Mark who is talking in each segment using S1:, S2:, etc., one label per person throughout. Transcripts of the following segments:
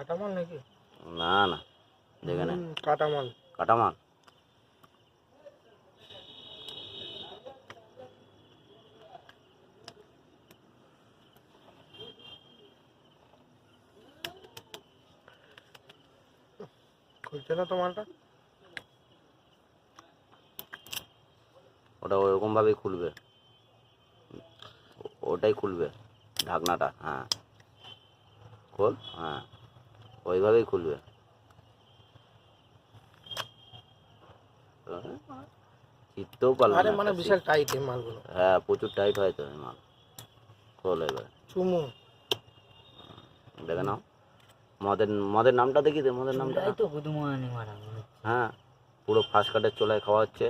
S1: কাটামাল নাকি?
S2: না না, দেখে নে।
S1: কাটামাল।
S2: কাটামাল।
S1: খুলছে না তো মালটা?
S2: ওটা ওরকম ভাবেই খুলবে, ওটাই খুলবে ঢাকনাটা। হ্যাঁ খোল, হ্যাঁ ওইভাবেই খুলবে। চিনতেও পারলো
S1: আরে
S2: না
S1: মানে
S2: একটা
S1: বিশাল
S2: সিট।
S1: টাইট এই মালগুলো।
S2: হ্যাঁ প্রচুর টাইট হয় তো এই মাল। খোল এবার,
S1: চুমু।
S2: দেখে নাও। মদের মদের নামটা দেখি দে, মদের নামটা।
S3: চুলাই তো গুদমানি মারা মনে হচ্ছে।
S2: হ্যাঁ পুরো ফার্স্ট কাটের চোলায় খাওয়া হচ্ছে,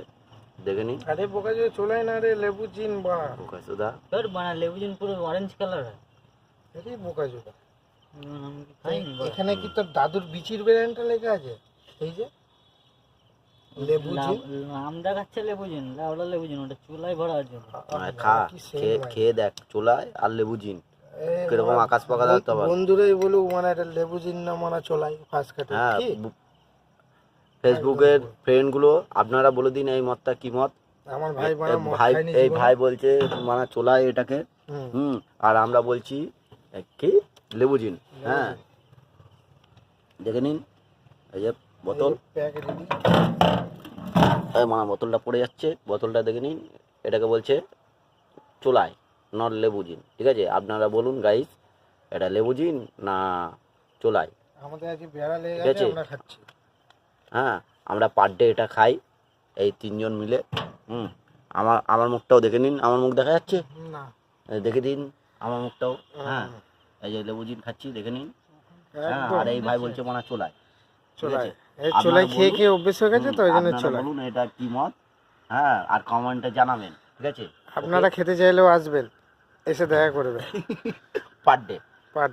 S2: দেখে নি।
S1: আরে বোকা যে চলে না রে, লেবু চিন বা।
S2: বোকা সুদা।
S3: তোর বানা লেবুজিন পুরো অরেঞ্জ কালার হয়।
S1: আরে বোকা জোকা।
S3: আমি কি খাইনি বাবা।
S1: এখানে কি তোর দাদুর বিচির ব্র্যান্ডটা লেখা আছে? এই যে লেবু চিন।
S3: নাম দেখাচ্ছে লেবুজিন, লাউডা লেবুজিন, ওটা চুলাই ভরার জন্য।
S2: খা,
S1: কি
S2: খেয়ে
S1: সেম
S2: খেয়ে দেখ চোলায় আর লেবু জিন কিরকম আকাশ পাকা দাও তো।
S1: বন্ধুরাই বলুক মানে এটা লেবু চিন না মানে চলাই ফার্স্ট কাটে।
S2: হ্যাঁ
S1: কি
S2: ফেসবুকের ফ্রেন্ডগুলো আপনারা বলে দিন এই মতটা কি মত।
S1: আমার ভাই বানা মদ
S2: ভাই,
S1: খায়নি
S2: এই
S1: জীবনে।
S2: ভাই বলছে মানে চোলায় এটাকে।
S1: হুম।
S2: আর আমরা বলছি কি লেবু জিন। হ্যাঁ দেখে নিন, এই যে বোতল।
S1: Packet ready.
S2: এই মানে বোতলটা পড়ে যাচ্ছে, বোতলটা দেখে নিন। এটাকে বলছে চোলায়, নট লেবু জিন। ঠিক আছে, আপনারা বলুন গাইস, এটা লেবু জিন না চোলায়।
S1: আমাদের আজকে বেড়া লেগে
S2: ঠিক
S1: গেছে,
S2: আছে।
S1: আমরা খাচ্ছি।
S2: হ্যাঁ আমরা পার ডে এটা খাই এই তিনজন মিলে। আমার আমার মুখটাও দেখে নিন, আমার মুখ দেখা যাচ্ছে?
S1: না।
S2: দেখে দিন আমার মুখটাও। হ্যাঁ এই যে লেবু জিন খাচ্ছি, দেখে নিন। হ্যাঁ
S1: একদম
S2: আর এই ভাই বলছে মানে চোলায়।
S1: চলাই। এই
S2: আপনারা
S1: চলাই খেয়ে
S2: বলুন।
S1: খেয়ে অভ্যেস হয়ে গেছে তো ওই জন্য
S2: আপনারা
S1: চলাই।
S2: বলুন এটা কি মত। হ্যাঁ আর কমেন্টে জানাবেন, ঠিক আছে।
S1: আপনারা খেতে চাইলেও আসবেন, এসে দেখা করবেন।
S2: Per day.
S1: পার